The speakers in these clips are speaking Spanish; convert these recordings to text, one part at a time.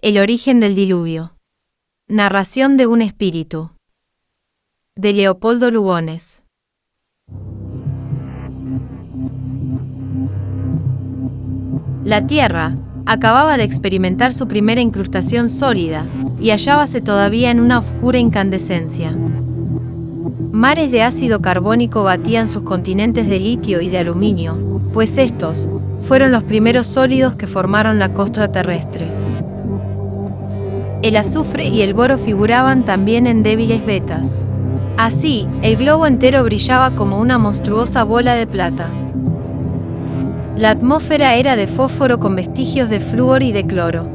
El origen del diluvio. Narración de un espíritu. De Leopoldo Lugones. La Tierra acababa de experimentar su primera incrustación sólida y hallábase todavía en una oscura incandescencia. Mares de ácido carbónico batían sus continentes de litio y de aluminio, pues estos fueron los primeros sólidos que formaron la crosta terrestre. El azufre y el boro figuraban también en débiles vetas. Así, el globo entero brillaba como una monstruosa bola de plata. La atmósfera era de fósforo con vestigios de flúor y de cloro.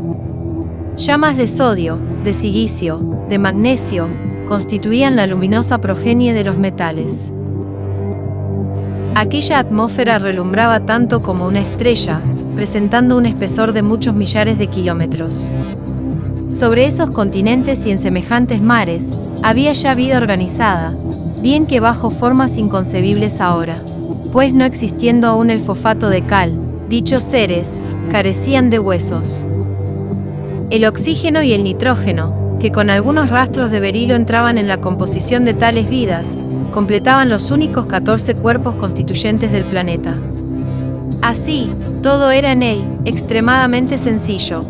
Llamas de sodio, de silicio, de magnesio, constituían la luminosa progenie de los metales. Aquella atmósfera relumbraba tanto como una estrella, presentando un espesor de muchos millares de kilómetros. Sobre esos continentes y en semejantes mares, había ya vida organizada, bien que bajo formas inconcebibles ahora, pues no existiendo aún el fosfato de cal, dichos seres carecían de huesos. El oxígeno y el nitrógeno, que con algunos rastros de berilo entraban en la composición de tales vidas, completaban los únicos 14 cuerpos constituyentes del planeta. Así, todo era en él extremadamente sencillo.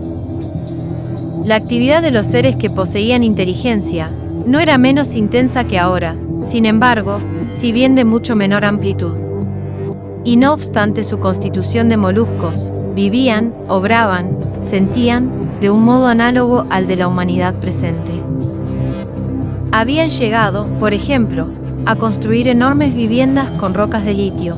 La actividad de los seres que poseían inteligencia no era menos intensa que ahora, sin embargo, si bien de mucho menor amplitud. Y no obstante su constitución de moluscos, vivían, obraban, sentían, de un modo análogo al de la humanidad presente. Habían llegado, por ejemplo, a construir enormes viviendas con rocas de litio,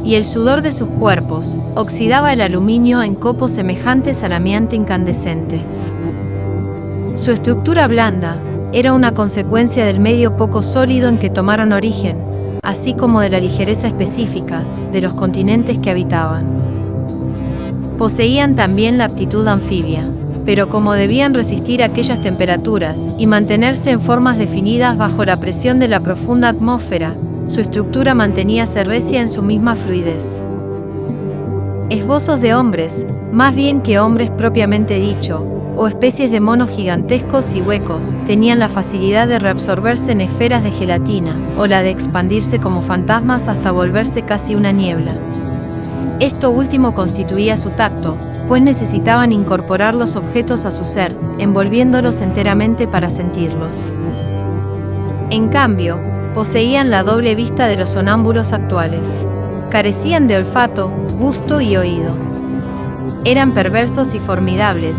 y el sudor de sus cuerpos oxidaba el aluminio en copos semejantes al amianto incandescente. Su estructura blanda era una consecuencia del medio poco sólido en que tomaron origen, así como de la ligereza específica de los continentes que habitaban. Poseían también la aptitud anfibia, pero como debían resistir aquellas temperaturas y mantenerse en formas definidas bajo la presión de la profunda atmósfera, su estructura manteníase recia en su misma fluidez. Esbozos de hombres, más bien que hombres propiamente dicho, o especies de monos gigantescos y huecos, tenían la facilidad de reabsorberse en esferas de gelatina, o la de expandirse como fantasmas hasta volverse casi una niebla. Esto último constituía su tacto, pues necesitaban incorporar los objetos a su ser, envolviéndolos enteramente para sentirlos. En cambio, poseían la doble vista de los sonámbulos actuales. Carecían de olfato, gusto y oído. Eran perversos y formidables,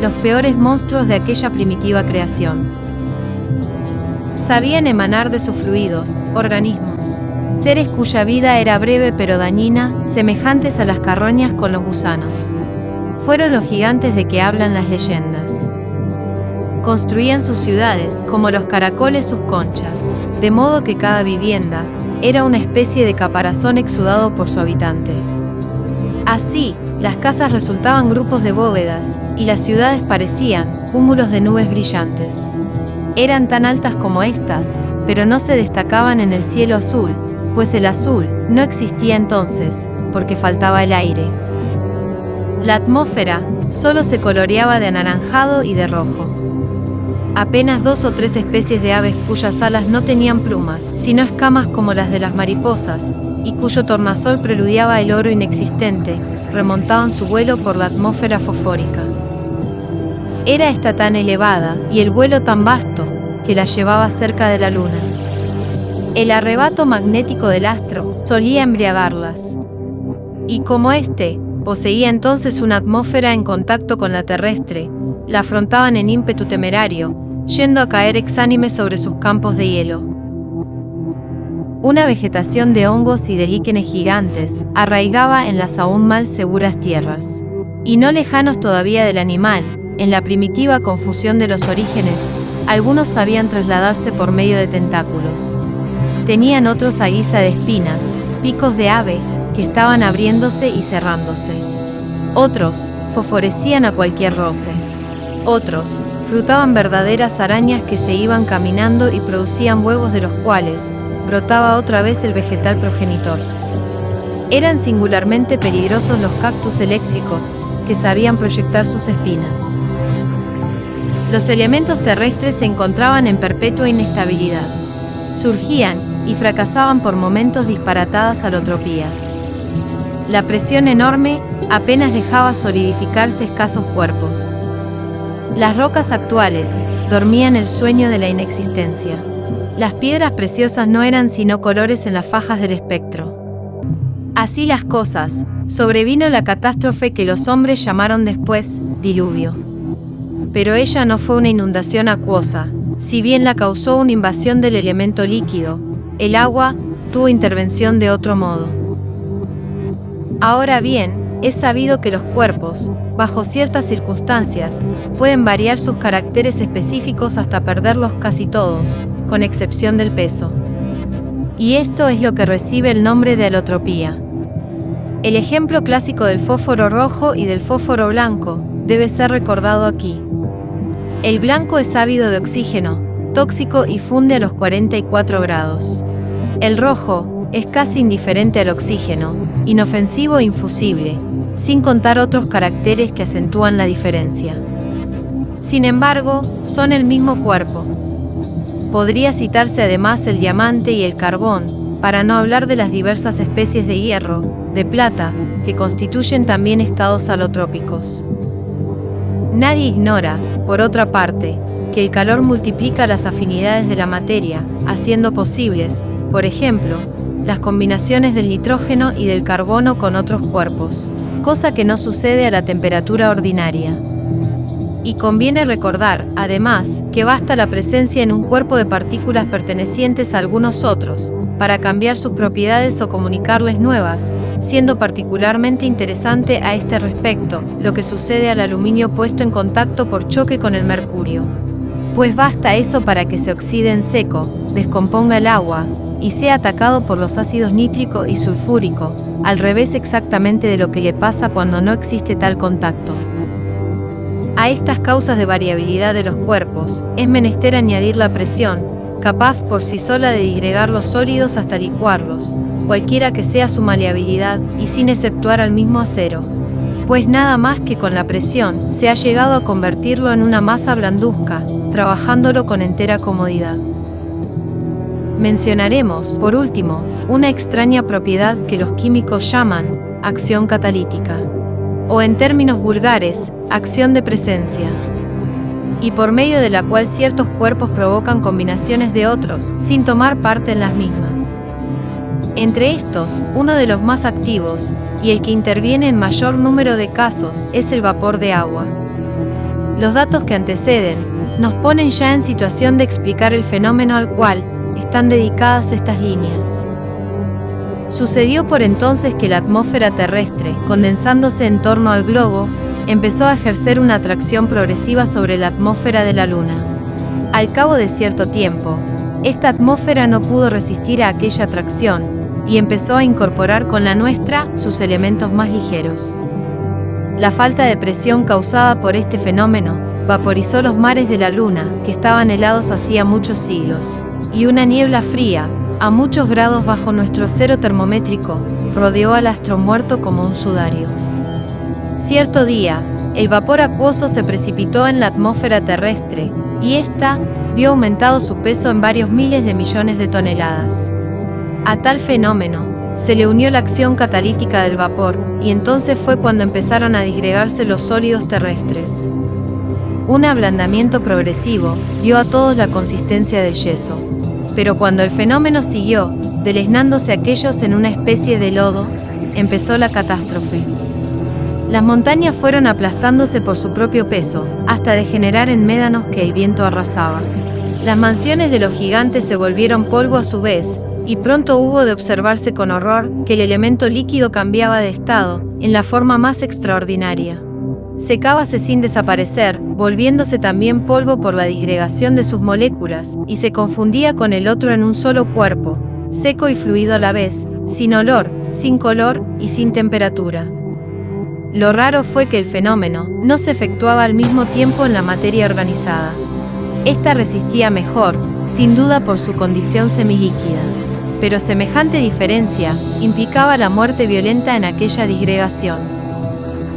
los peores monstruos de aquella primitiva creación. Sabían emanar de sus fluidos, organismos, seres cuya vida era breve pero dañina, semejantes a las carroñas con los gusanos. Fueron los gigantes de que hablan las leyendas. Construían sus ciudades, como los caracoles sus conchas, de modo que cada vivienda era una especie de caparazón exudado por su habitante. Así, las casas resultaban grupos de bóvedas, y las ciudades parecían cúmulos de nubes brillantes. Eran tan altas como estas, pero no se destacaban en el cielo azul, pues el azul no existía entonces, porque faltaba el aire. La atmósfera solo se coloreaba de anaranjado y de rojo. Apenas 2 o 3 especies de aves cuyas alas no tenían plumas, sino escamas como las de las mariposas, y cuyo tornasol preludiaba el oro inexistente, remontaban su vuelo por la atmósfera fosfórica. Era esta tan elevada, y el vuelo tan vasto, que la llevaba cerca de la luna. El arrebato magnético del astro solía embriagarlas. Y como éste poseía entonces una atmósfera en contacto con la terrestre, la afrontaban en ímpetu temerario, yendo a caer exánimes sobre sus campos de hielo. Una vegetación de hongos y de líquenes gigantes arraigaba en las aún mal seguras tierras. Y no lejanos todavía del animal, en la primitiva confusión de los orígenes, algunos sabían trasladarse por medio de tentáculos. Tenían otros a guisa de espinas, picos de ave, que estaban abriéndose y cerrándose. Otros fosforecían a cualquier roce. Otros frutaban verdaderas arañas que se iban caminando y producían huevos de los cuales brotaba otra vez el vegetal progenitor. Eran singularmente peligrosos los cactus eléctricos, que sabían proyectar sus espinas. Los elementos terrestres se encontraban en perpetua inestabilidad. Surgían y fracasaban por momentos disparatadas alotropías. La presión enorme apenas dejaba solidificarse escasos cuerpos. Las rocas actuales dormían el sueño de la inexistencia. Las piedras preciosas no eran sino colores en las fajas del espectro. Así las cosas, sobrevino la catástrofe que los hombres llamaron después diluvio. Pero ella no fue una inundación acuosa, si bien la causó una invasión del elemento líquido, el agua tuvo intervención de otro modo. Ahora bien, es sabido que los cuerpos, bajo ciertas circunstancias, pueden variar sus caracteres específicos hasta perderlos casi todos, con excepción del peso. Y esto es lo que recibe el nombre de alotropía. El ejemplo clásico del fósforo rojo y del fósforo blanco debe ser recordado aquí. El blanco es ávido de oxígeno, tóxico y funde a los 44 grados. El rojo es casi indiferente al oxígeno, inofensivo e infusible, sin contar otros caracteres que acentúan la diferencia. Sin embargo, son el mismo cuerpo. Podría citarse además el diamante y el carbón, para no hablar de las diversas especies de hierro, de plata, que constituyen también estados alotrópicos. Nadie ignora, por otra parte, que el calor multiplica las afinidades de la materia, haciendo posibles, por ejemplo, las combinaciones del nitrógeno y del carbono con otros cuerpos, cosa que no sucede a la temperatura ordinaria. Y conviene recordar, además, que basta la presencia en un cuerpo de partículas pertenecientes a algunos otros, para cambiar sus propiedades o comunicarles nuevas, siendo particularmente interesante a este respecto, lo que sucede al aluminio puesto en contacto por choque con el mercurio. Pues basta eso para que se oxide en seco, descomponga el agua, y sea atacado por los ácidos nítrico y sulfúrico, al revés exactamente de lo que le pasa cuando no existe tal contacto. A estas causas de variabilidad de los cuerpos, es menester añadir la presión, capaz por sí sola de disgregar los sólidos hasta licuarlos, cualquiera que sea su maleabilidad, y sin exceptuar al mismo acero. Pues nada más que con la presión, se ha llegado a convertirlo en una masa blanduzca, trabajándolo con entera comodidad. Mencionaremos, por último, una extraña propiedad que los químicos llaman acción catalítica, o en términos vulgares, acción de presencia, y por medio de la cual ciertos cuerpos provocan combinaciones de otros, sin tomar parte en las mismas. Entre estos, uno de los más activos, y el que interviene en mayor número de casos, es el vapor de agua. Los datos que anteceden, nos ponen ya en situación de explicar el fenómeno al cual están dedicadas estas líneas. Sucedió por entonces que la atmósfera terrestre, condensándose en torno al globo, empezó a ejercer una atracción progresiva sobre la atmósfera de la Luna. Al cabo de cierto tiempo, esta atmósfera no pudo resistir a aquella atracción, y empezó a incorporar con la nuestra sus elementos más ligeros. La falta de presión causada por este fenómeno vaporizó los mares de la Luna, que estaban helados hacía muchos siglos, y una niebla fría, a muchos grados bajo nuestro cero termométrico, rodeó al astro muerto como un sudario. Cierto día, el vapor acuoso se precipitó en la atmósfera terrestre, y ésta vio aumentado su peso en varios miles de millones de toneladas. A tal fenómeno se le unió la acción catalítica del vapor, y entonces fue cuando empezaron a disgregarse los sólidos terrestres. Un ablandamiento progresivo dio a todos la consistencia del yeso. Pero cuando el fenómeno siguió, deleznándose aquellos en una especie de lodo, empezó la catástrofe. Las montañas fueron aplastándose por su propio peso, hasta degenerar en médanos que el viento arrasaba. Las mansiones de los gigantes se volvieron polvo a su vez, y pronto hubo de observarse con horror que el elemento líquido cambiaba de estado, en la forma más extraordinaria. Secábase sin desaparecer, volviéndose también polvo por la disgregación de sus moléculas, y se confundía con el otro en un solo cuerpo, seco y fluido a la vez, sin olor, sin color y sin temperatura. Lo raro fue que el fenómeno no se efectuaba al mismo tiempo en la materia organizada. Esta resistía mejor, sin duda por su condición semilíquida. Pero semejante diferencia implicaba la muerte violenta en aquella disgregación.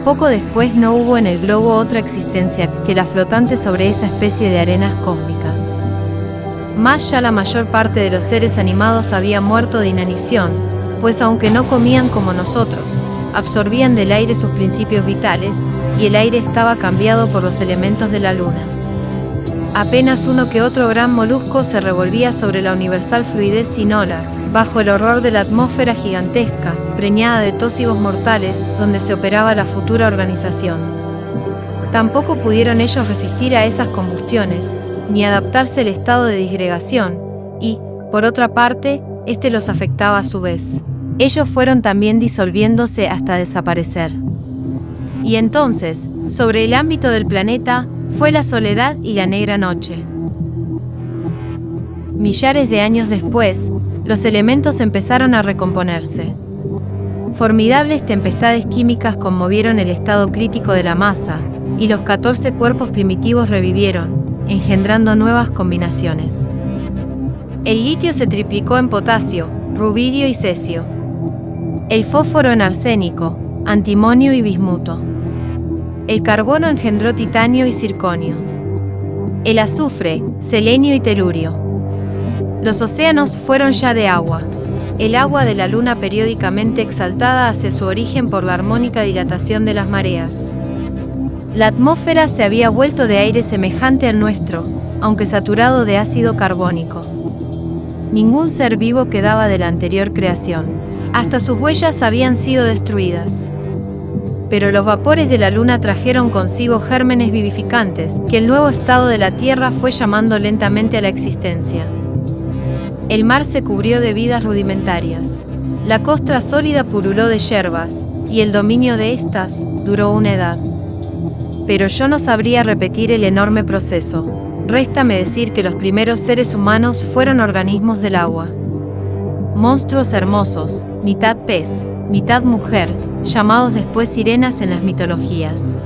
Poco después no hubo en el globo otra existencia que la flotante sobre esa especie de arenas cósmicas. Más ya la mayor parte de los seres animados había muerto de inanición, pues aunque no comían como nosotros, absorbían del aire sus principios vitales, y el aire estaba cambiado por los elementos de la luna. Apenas uno que otro gran molusco se revolvía sobre la universal fluidez sin olas, bajo el horror de la atmósfera gigantesca, preñada de tóxicos mortales, donde se operaba la futura organización. Tampoco pudieron ellos resistir a esas combustiones, ni adaptarse al estado de disgregación, y, por otra parte, este los afectaba a su vez. Ellos fueron también disolviéndose hasta desaparecer. Y entonces, sobre el ámbito del planeta, fue la soledad y la negra noche. Millares de años después, los elementos empezaron a recomponerse. Formidables tempestades químicas conmovieron el estado crítico de la masa, y los 14 cuerpos primitivos revivieron, engendrando nuevas combinaciones. El litio se triplicó en potasio, rubidio y cesio. El fósforo en arsénico, antimonio y bismuto. El carbono engendró titanio y circonio. El azufre, selenio y telurio. Los océanos fueron ya de agua. El agua de la luna periódicamente exaltada hacia su origen por la armónica dilatación de las mareas. La atmósfera se había vuelto de aire semejante al nuestro, aunque saturado de ácido carbónico. Ningún ser vivo quedaba de la anterior creación. Hasta sus huellas habían sido destruidas. Pero los vapores de la luna trajeron consigo gérmenes vivificantes, que el nuevo estado de la Tierra fue llamando lentamente a la existencia. El mar se cubrió de vidas rudimentarias. La costra sólida pululó de yerbas, y el dominio de estas duró una edad. Pero yo no sabría repetir el enorme proceso. Réstame decir que los primeros seres humanos fueron organismos del agua. Monstruos hermosos, mitad pez, mitad mujer, llamados después sirenas en las mitologías.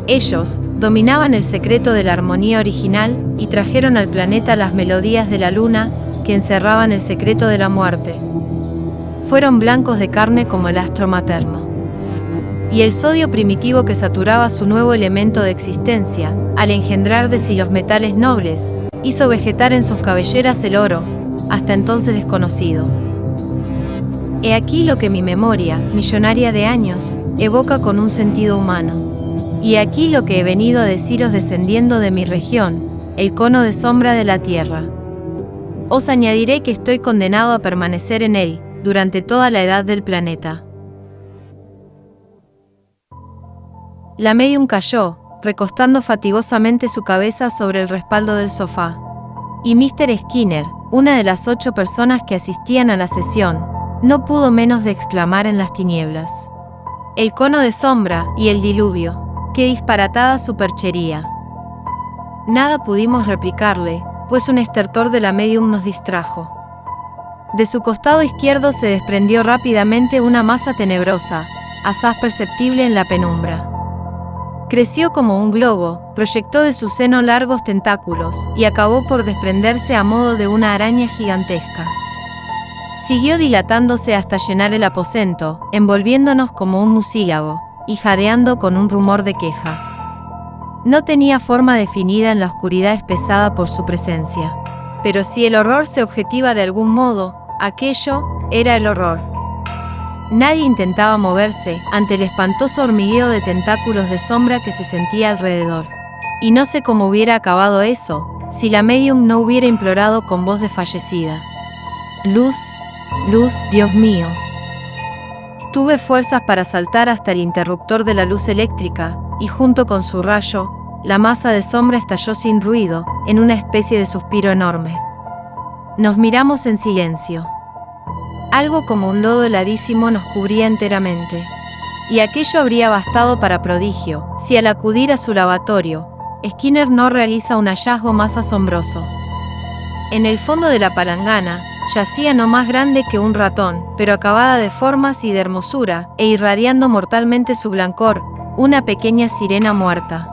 Ellos dominaban el secreto de la armonía original y trajeron al planeta las melodías de la luna que encerraban el secreto de la muerte. Fueron blancos de carne como el astro materno. Y el sodio primitivo que saturaba su nuevo elemento de existencia, al engendrar de sí los metales nobles, hizo vegetar en sus cabelleras el oro, hasta entonces desconocido. He aquí lo que mi memoria, millonaria de años, evoca con un sentido humano. Y aquí lo que he venido a deciros descendiendo de mi región, el cono de sombra de la tierra. Os añadiré que estoy condenado a permanecer en él, durante toda la edad del planeta. La medium cayó, recostando fatigosamente su cabeza sobre el respaldo del sofá. Y Mr. Skinner, una de las 8 personas que asistían a la sesión, no pudo menos de exclamar en las tinieblas: el cono de sombra y el diluvio. ¡Qué disparatada superchería! Nada pudimos replicarle, pues un estertor de la medium nos distrajo. De su costado izquierdo se desprendió rápidamente una masa tenebrosa, asaz perceptible en la penumbra. Creció como un globo, proyectó de su seno largos tentáculos, y acabó por desprenderse a modo de una araña gigantesca. Siguió dilatándose hasta llenar el aposento, envolviéndonos como un mucílago, y jadeando con un rumor de queja. No tenía forma definida en la oscuridad espesada por su presencia. Pero si el horror se objetiva de algún modo, aquello era el horror. Nadie intentaba moverse ante el espantoso hormigueo de tentáculos de sombra que se sentía alrededor. Y no sé cómo hubiera acabado eso, si la medium no hubiera implorado con voz desfallecida: luz, luz, Dios mío. Tuve fuerzas para saltar hasta el interruptor de la luz eléctrica, y junto con su rayo, la masa de sombra estalló sin ruido, en una especie de suspiro enorme. Nos miramos en silencio. Algo como un lodo heladísimo nos cubría enteramente. Y aquello habría bastado para prodigio, si al acudir a su lavatorio, Skinner no realiza un hallazgo más asombroso. En el fondo de la palangana, yacía no más grande que un ratón, pero acabada de formas y de hermosura, e irradiando mortalmente su blancor, una pequeña sirena muerta.